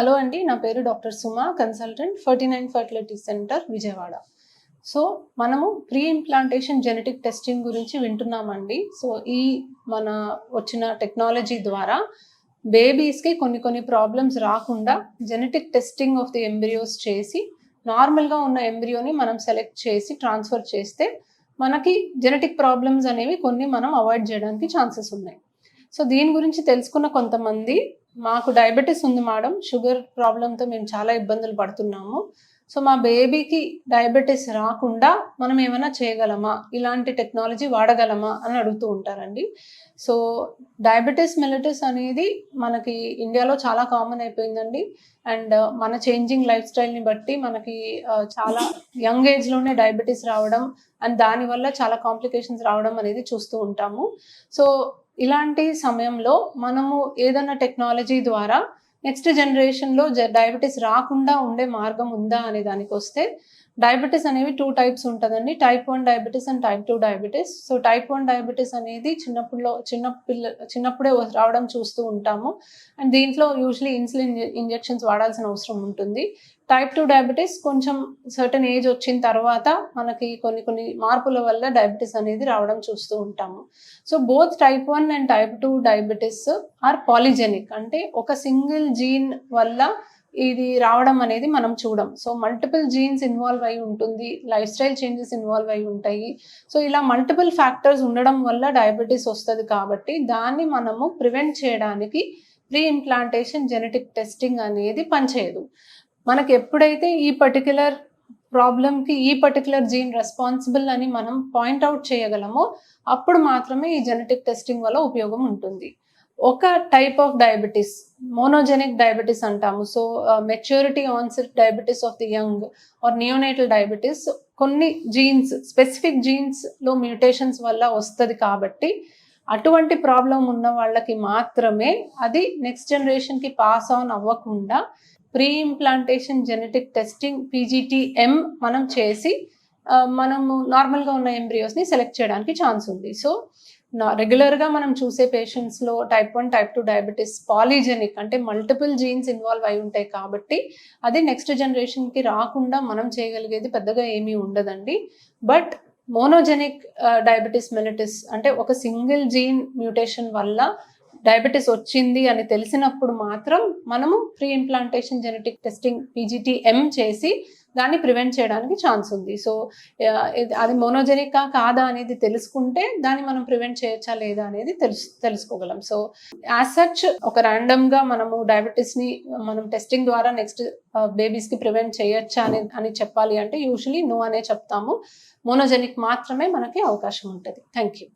Hello అండి. నా పేరు doctor Suma, consultant 49 fertility centre Vijayawada. So, మనము ప్రీ ఇంప్లాంటేషన్ జెనెటిక్ టెస్టింగ్ గురించి వింటున్నామండి. సో, ఈ మన వచ్చిన టెక్నాలజీ ద్వారా బేబీస్‌కి కొన్ని ప్రాబ్లమ్స్ రాకుండా genetic testing of the embryos చేసి, నార్మల్‌గా ఉన్న ఎంబ్రియోని మనం సెలెక్ట్ చేసి ట్రాన్స్‌ఫర్ చేస్తే, మనకి జెనెటిక్ ప్రాబ్లమ్స్ అనేవి కొన్ని మనం అవాయిడ్ చేయడానికి ఛాన్సెస్ ఉన్నాయి. సో, దీని గురించి తెలుసుకున్న కొంతమంది, మాకు డయాబెటిస్ ఉంది మేడం, షుగర్ ప్రాబ్లమ్‌తో మేము చాలా ఇబ్బందులు పడుతున్నాము. సో, మా బేబీకి డయాబెటిస్ రాకుండా మనం ఏమైనా చేయగలమా? ఇలాంటి టెక్నాలజీ వాడగలమా? అని అడుగుతూ ఉంటారండి. సో, డయాబెటిస్ మెలిటస్ అనేది మనకి ఇండియాలో చాలా కామన్ అయిపోయిందండి. అండ్ మన చేంజింగ్ లైఫ్ స్టైల్‌ని బట్టి మనకి చాలా యంగ్ ఏజ్‌లోనే డయాబెటిస్ రావడం అండ్ దానివల్ల చాలా కాంప్లికేషన్స్ రావడం అనేది చూస్తూ ఉంటాము. సో, ఇలాంటి సమయంలో మనము ఏదన్నా టెక్నాలజీ ద్వారా నెక్స్ట్ జనరేషన్‌లో డయాబెటిస్ రాకుండా ఉండే మార్గం ఉందా అనే దానికొస్తే, డయాబెటిస్ అనేవి 2 టైప్స్ ఉంటదండి. Type 1 diabetes and type 2 diabetes. So, type 1 diabetes అనేది చిన్నప్పుడే రావడం చూస్తూ ఉంటాము. అండ్ దీంట్లో యూజువల్లీ ఇన్సులిన్ ఇంజెక్షన్స్ వాడాల్సిన అవసరం ఉంటుంది. టైప్ 2 డయాబెటిస్ కొంచెం సర్టెన్ ఏజ్ వచ్చిన తర్వాత మనకి కొన్ని మార్పుల వల్ల డయాబెటిస్ అనేది రావడం చూస్తూ ఉంటాము. So, both type 1 and type 2 diabetes are polygenic. అంటే ఒక సింగిల్ జీన్ వల్ల ఇది రావడం అనేది మనం చూడం. సో, మల్టిపుల్ జీన్స్ ఇన్వాల్వ్ అయి ఉంటుంది. లైఫ్ స్టైల్ చేంజెస్ ఇన్వాల్వ్ అయి ఉంటాయి. సో, ఇలా మల్టిపుల్ ఫ్యాక్టర్స్ ఉండడం వల్ల డయాబెటిస్ వస్తది కాబట్టి, దాన్ని మనము ప్రివెంట్ చేయడానికి ప్రీ ఇంప్లాంటేషన్ జెనెటిక్ టెస్టింగ్ అనేది పనిచేయదు. మనకి ఎప్పుడైతే ఈ పర్టిక్యులర్ ప్రాబ్లమ్‌కి ఈ పర్టిక్యులర్ జీన్ రెస్పాన్సిబుల్ అని మనం పాయింట్ ఔట్ చేయగలమో, అప్పుడు మాత్రమే ఈ జెనెటిక్ టెస్టింగ్ వల్ల ఉపయోగం ఉంటుంది. ఒక type of diabetes monogenic diabetes అంటాము. So, maturity onset diabetes of the young or neonatal diabetes కొన్ని జీన్స్, స్పెసిఫిక్ జీన్స్‌లో మ్యూటేషన్స్ వల్ల వస్తది కాబట్టి, అటువంటి ప్రాబ్లమ్ ఉన్న వాళ్ళకి మాత్రమే అది నెక్స్ట్ జనరేషన్‌కి పాస్ ఆన్ అవ్వకుండా pre implantation genetic testing PGT-M మనం చేసి మనము నార్మల్‌గా ఉన్న ఎంబ్రియోస్‌ని సెలెక్ట్ చేయడానికి ఛాన్స్ ఉంది. సో, రెగ్యులర్‌గా మనం చూసే పేషెంట్స్‌లో టైప్ 1, టైప్ 2 డయాబెటిస్ పాలిజెనిక్ అంటే మల్టిపుల్ జీన్స్ ఇన్వాల్వ్ అయి ఉంటాయి కాబట్టి, అది నెక్స్ట్ జనరేషన్‌కి రాకుండా మనం చేయగలిగేది పెద్దగా ఏమీ ఉండదండి. బట్ మోనోజెనిక్ డయాబెటిస్ మెలిటస్ అంటే ఒక సింగిల్ జీన్ మ్యూటేషన్ వల్ల డయాబెటిస్ వచ్చింది అని తెలిసినప్పుడు మాత్రం మనము pre implantation genetic testing PGT-M చేసి దాన్ని ప్రివెంట్ చేయడానికి ఛాన్స్ ఉంది. సో, అది మోనోజెనికా కాదా అనేది తెలుసుకుంటే దాన్ని మనం ప్రివెంట్ చేయొచ్చా లేదా అనేది తెలుసుకోగలం. సో, యాజ్ సచ్ ఒక ర్యాండమ్‌గా మనము డయాబెటిస్‌ని మనం టెస్టింగ్ ద్వారా నెక్స్ట్ బేబీస్‌కి ప్రివెంట్ చేయొచ్చా అని చెప్పాలి అంటే యూజువల్లీ నో అనే చెప్తాము. మోనోజెనిక్ మాత్రమే మనకి అవకాశం ఉంటది. Thank you.